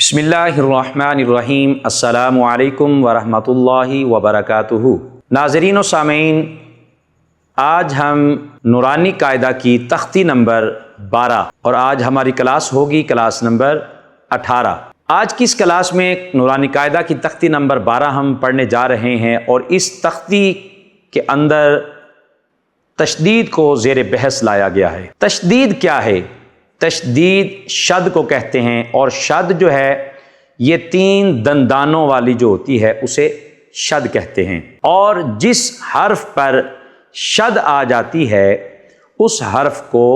بسم اللہ الرحمن الرحیم۔ السلام علیکم ورحمۃ اللہ وبرکاتہ۔ ناظرین و سامعین، آج ہم نورانی قاعدہ کی تختی نمبر 12 اور آج ہماری کلاس ہوگی کلاس نمبر 18۔ آج کی اس کلاس میں نورانی قاعدہ کی تختی نمبر 12 ہم پڑھنے جا رہے ہیں، اور اس تختی کے اندر تشدید کو زیر بحث لایا گیا ہے۔ تشدید کیا ہے؟ تشدید شد کو کہتے ہیں، اور شد جو ہے یہ 3 دندانوں والی جو ہوتی ہے اسے شد کہتے ہیں، اور جس حرف پر شد آ جاتی ہے اس حرف کو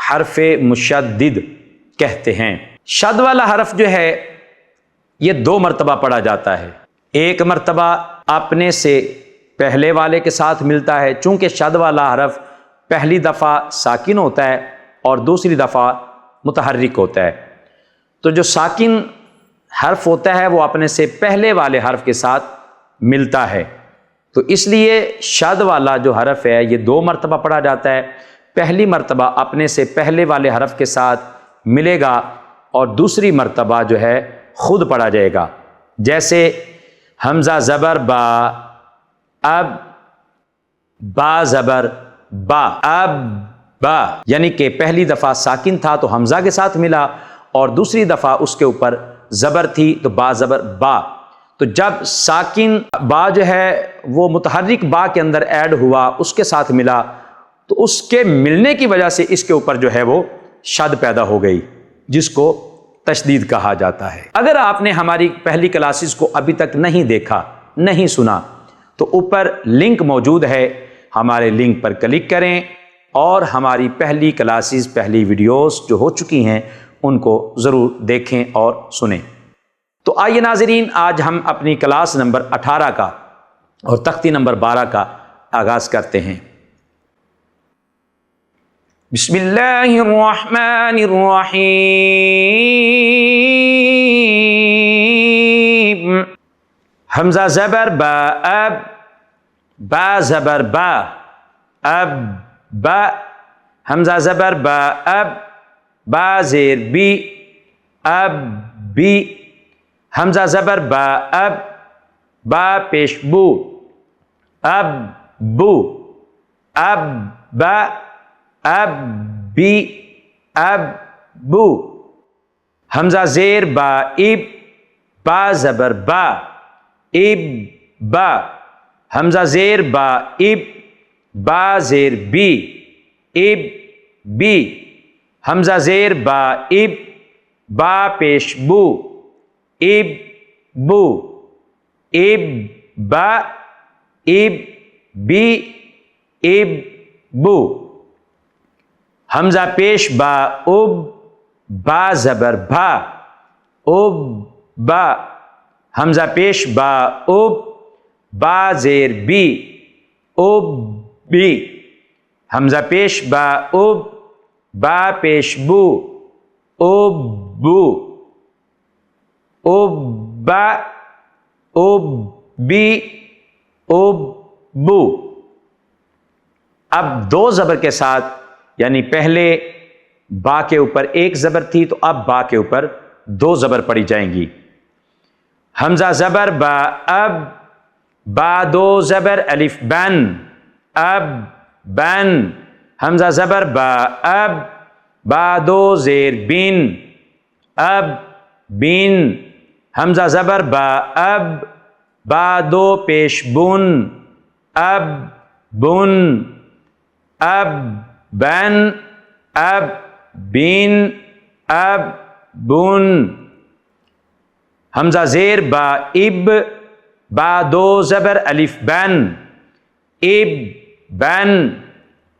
حرف مشدد کہتے ہیں۔ شد والا حرف جو ہے یہ 2 مرتبہ پڑھا جاتا ہے۔ ایک مرتبہ اپنے سے پہلے والے کے ساتھ ملتا ہے، چونکہ شد والا حرف پہلی دفعہ ساکن ہوتا ہے اور دوسری دفعہ متحرک ہوتا ہے، تو جو ساکن حرف ہوتا ہے وہ اپنے سے پہلے والے حرف کے ساتھ ملتا ہے، تو اس لیے شد والا جو حرف ہے یہ 2 مرتبہ پڑھا جاتا ہے۔ پہلی مرتبہ اپنے سے پہلے والے حرف کے ساتھ ملے گا اور دوسری مرتبہ جو ہے خود پڑھا جائے گا، جیسے حمزہ زبر با، اب با زبر با، اب با، یعنی کہ پہلی دفعہ ساکن تھا تو حمزہ کے ساتھ ملا، اور دوسری دفعہ اس کے اوپر زبر تھی تو با زبر با۔ تو جب ساکن با جو ہے وہ متحرک با کے اندر ایڈ ہوا، اس کے ساتھ ملا، تو اس کے ملنے کی وجہ سے اس کے اوپر جو ہے وہ شد پیدا ہو گئی، جس کو تشدید کہا جاتا ہے۔ اگر آپ نے ہماری پہلی کلاسز کو ابھی تک نہیں دیکھا، نہیں سنا، تو اوپر لنک موجود ہے، ہمارے لنک پر کلک کریں اور ہماری پہلی کلاسز، پہلی ویڈیوز جو ہو چکی ہیں ان کو ضرور دیکھیں اور سنیں۔ تو آئیے ناظرین، آج ہم اپنی کلاس نمبر 18 کا اور تختی نمبر 12 کا آغاز کرتے ہیں۔ بسم اللہ الرحمن الرحیم۔ حمزہ زبر با، اب با زبر با، اب با، حمزہ زبر با، اب با زیر بی، اب بی، حمزہ زبر با، اب با پیش بو، اب بو، اب با، اب بی، اب بو، حمزہ زیر با، اب با زبر با، اب با، حمزہ زیر با، اب با زیر بی، اب بی، حمزہ زیر با، اب با پیش بو، اب بو، اب با، اب بی، اب بو، حمزہ پیش با، اب با زبر با، اب با، حمزہ پیش با، اب با زیر بی، اب بی، حمزہ پیش با، اب با پیش بو، اب بو، اب با، اب بی، اب بو۔ اب 2 زبر کے ساتھ، یعنی پہلے با کے اوپر 1 زبر تھی تو اب با کے اوپر 2 زبر پڑی جائیں گی۔ حمزہ زبر با، اب با 2 زبر الف بن، اب بن، حمزہ زبر با، اب با 2 زیر بن، اب بن، حمزہ زبر با، اب با 2 پیش بن، اب بن، اب بن، اب بن، اب بن، حمزہ زیر با، اب با 2 زبر الف بن، اب بن،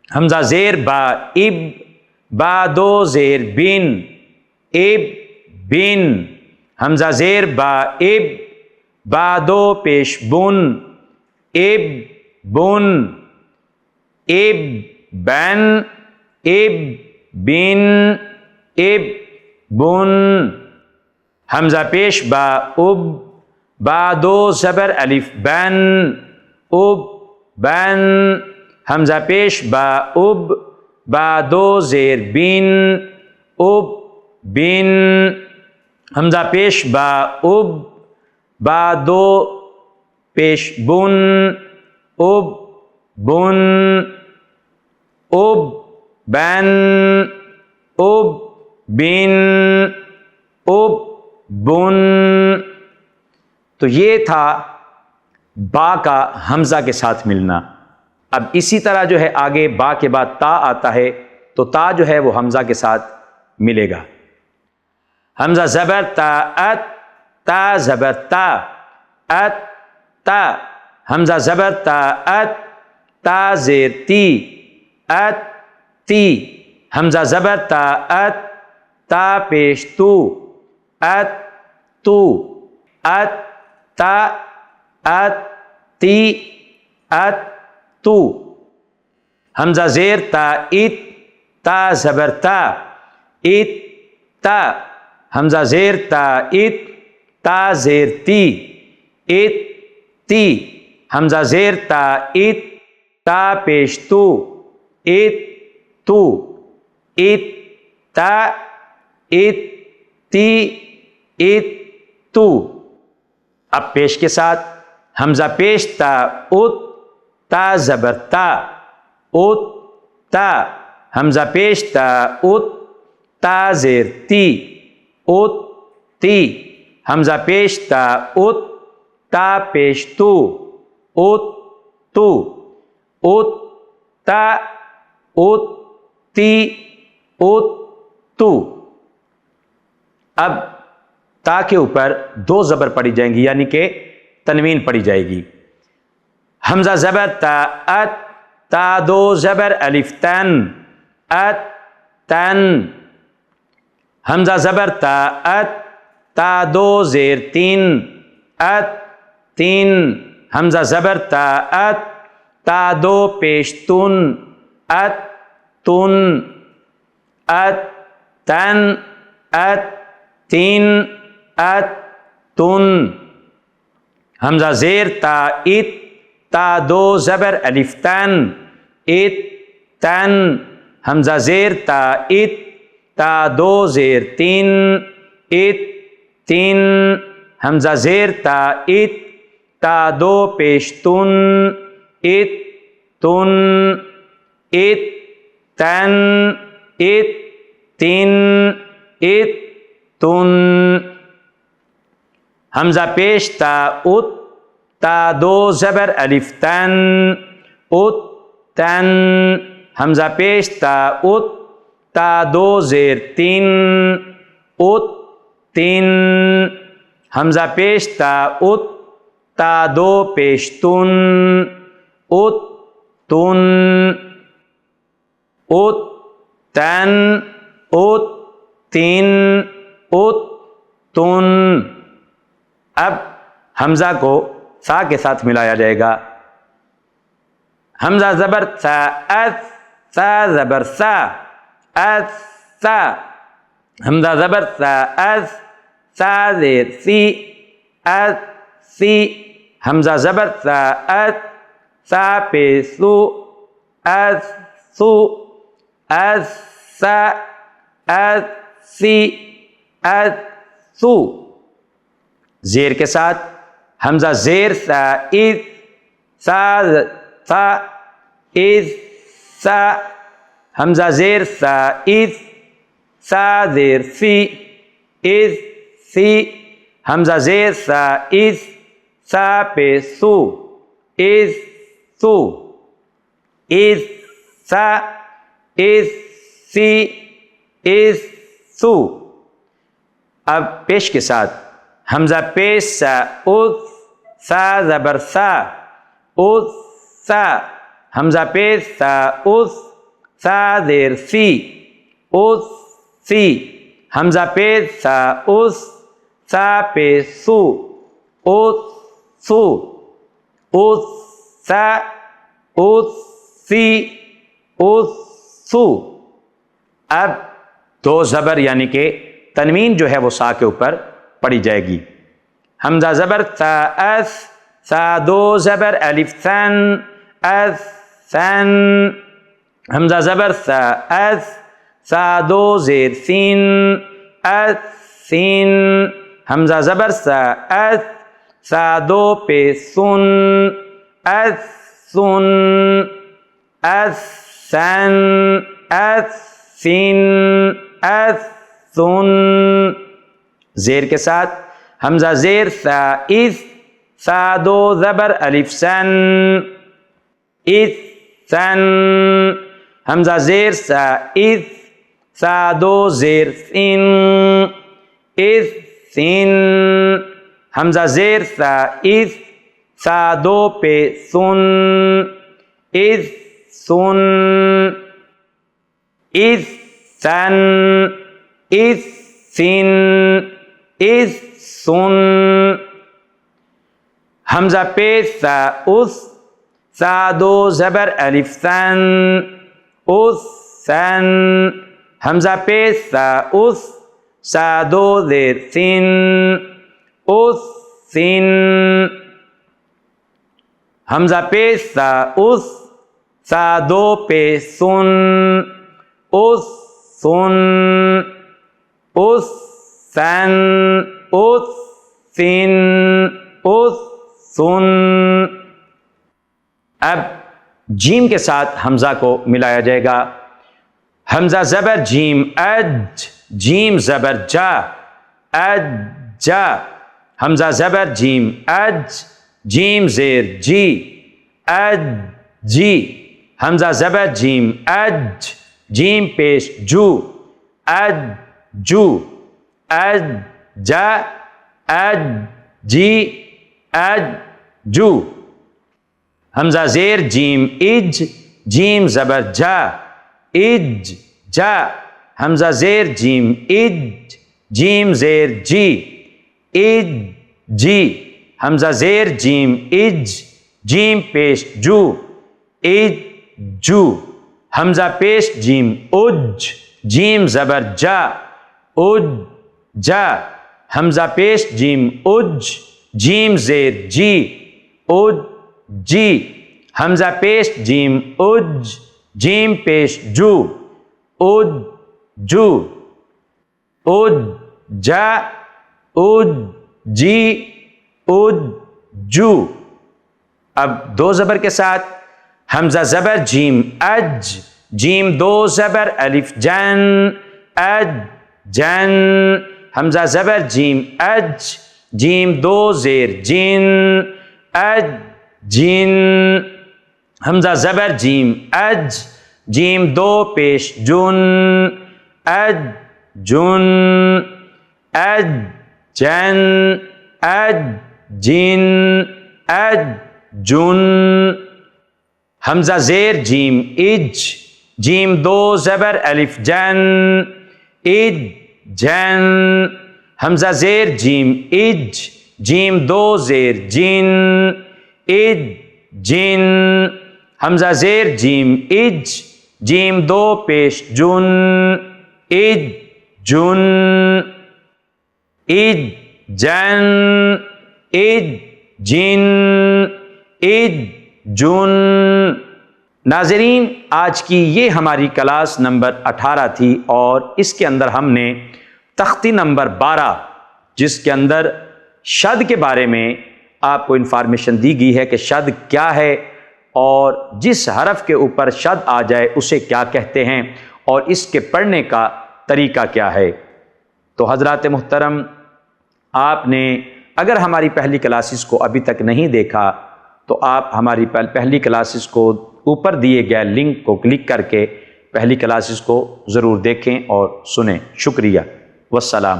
حمزہ زیر با، اب با 2 زیر بن، اب بن، حمزہ زیر با، اب با 2 پیش بن، اب بن، اب بن، اب بن، اب بن، حمزہ پیش با، اب با 2 زبر الف بن، اب بن، حمزہ پیش با، اب با 2 زیر بن، اب بن، حمزہ پیش با اب، با دو پیش بن، اب بن، اب بن، اب بن، اب بن۔ تو یہ تھا با کا حمزہ کے ساتھ ملنا۔ اب اسی طرح جو ہے آگے با کے بعد تا آتا ہے تو تا جو ہے وہ حمزہ کے ساتھ ملے گا۔ حمزہ زبر تا ات، تا زبر تا، ات تا، حمزہ زبر تا ات، تا زیر تی، ات تی، حمزہ زبر تا ات، تا پیش تو، ات تو، ات تا، ات تی، ات تو، حمزہ زیر تا ات، تا زبر تا، ات تا، حمزہ زیر تا ات، تا زیر تی، ات تی، حمزہ زیر تا ات، تا پیش تو، ات تو، ات تا، ات تی، ات تو۔ اب پیش کے ساتھ حمزہ پیش تا ات، تا زبر تا، ات تا، حمزہ پیش تا ات، تا زیر تی، ات تی، حمزہ پیش تا ات، تا پیش تو، ات تو، ات تا، ات تی، ات تو۔ اب تا کے اوپر دو زبر پڑی جائیں گی، یعنی کہ تنوین پڑی جائے گی۔ حمزہ زبر تا ات، تا دو زبر الف تن، ات تن، حمزہ زبر تا ات، تا دو زیر تین، ات تین، حمزہ زبر تا ات، تا دو پیش تن، ات تن، ات تن، ات تین، ات تن، حمزہ زیر تا ات، تا دو زبر الف تن، ات تن، حمزہ زیر تا ات، تا دو زیر تین، ات تین، حمزہ زیر تا ات، تا دو پیش تن، ات تن، ات تن، ات تین، ات تن، حمزہ پیش تا ات، تا دو زبر الف تن، ات تن، حمزہ پیش تا ات، تا دو زیر تین، ات تین، حمزہ پیش تا ات، تا دو پیش تن، ات تن، ات تن، ات تین، ات تن۔ اب حمزہ کو سا کے ساتھ ملایا جائے گا۔ حمزہ زبر سا اس، سا زبر سا، اس سا، حمزہ زبر سا اس، سا زیر سی، اس سی، حمزہ زبر سا اس، سا پہ سو، اس سو، اس سا، اس سی، اس سو۔ زیر کے ساتھ حمزہ زیر سا از، سا سا، از سا، حمزہ زیر سا از، سا زیر سی، از سی، حمزہ زیر سا از، سا پہ سو، از سو، از سا، از سی، از سو۔ اب پیش کے ساتھ حمزہ پیش سا از، سا زبر سا، از سا، حمزہ پیش سا از، سا زیر سی، از سی، حمزہ پیش سا از، سا پہ سو، از سو، از سا، از سی، از سو۔ اب دو زبر یعنی کہ تنوین جو ہے وہ سا کے اوپر پڑی جائے گی۔ حمزہ زبر سا اس، سا دو زبر الف سن، اس سن، حمزہ زبر سا اس، سا دو زیر سین، اس سین، حمزہ زبر سا، اس، سا دو پہ سن، اس سن، اس سن، اس سین، اس سن، زیر کے ساتھ حمزہ زیر سا، اس، سا دو زبر الف سن، اس سن، حمزہ زیر سا، اس، سا دو زیر سین، اس سین، حمزہ زیر سا، اس، سا دو پہ سن، اس سن، اس سن، اس سین، اس سن، حمزہ پیش سا، اس، سا دو زبر الف سن، اس سن، حمزہ پیش سا، اس، سا دو زیر سین، اس سین، حمزہ پیش سا، اس، سا دو پہ سن، اس سن، اس سن، اس سین، اس سن۔ اب جیم کے ساتھ حمزہ کو ملایا جائے گا۔ حمزہ زبر جیم، اج، جیم زبر جا، اج جا، حمزہ زبر جیم، اج، جیم زیر جی، اج جی، حمزہ زبر جیم، اج، جیم پیش جو، اج جو، اج جا، اج جی، اج جو، حمزہ زیر جیم، اج، جیم زبر جا، اج جا، حمزہ زیر جیم، اج، جیم زیر جی، اج جی، حمزہ زیر جیم، اج، جیم پیش جو، اج جو، حمزہ پیش جیم، اج، جیم زبر جا، اج جا، حمزہ پیش جیم، اج، جیم زیر جی، اج جی، حمزہ پیش جیم، اج، جیم پیش جو، اج جو، اج جا، اج جی، اج جو۔ اب دو زبر کے ساتھ حمزہ زبر جیم، اج، جیم دو زبر الف جن، اج جن، حمزہ زبر جیم، اج، جیم دو زیر جن، اج جن، حمزہ زبر جیم، اج، جیم دو پیش جن، اج جن، اج جن، اج جن، اج جن، حمزہ زیر جیم، اج، جیم دو زبر الف جن، اج جن، حمزہ زیر جیم، اج، جیم دو زیر جن، اج جن، حمزہ زیر جیم، اج، جیم دو پیش جن، اج جن، اج جن، اج جن، اج جن۔ ناظرین، آج کی یہ ہماری کلاس نمبر 18 تھی، اور اس کے اندر ہم نے تختی نمبر 12 جس کے اندر شد کے بارے میں آپ کو انفارمیشن دی گئی ہے کہ شد کیا ہے، اور جس حرف کے اوپر شد آ جائے اسے کیا کہتے ہیں، اور اس کے پڑھنے کا طریقہ کیا ہے۔ تو حضرات محترم، آپ نے اگر ہماری پہلی کلاسز کو ابھی تک نہیں دیکھا تو آپ ہماری پہلی کلاسز کو اوپر دیے گئے لنک کو کلک کر کے پہلی کلاسز کو ضرور دیکھیں اور سنیں۔ شکریہ، والسلام۔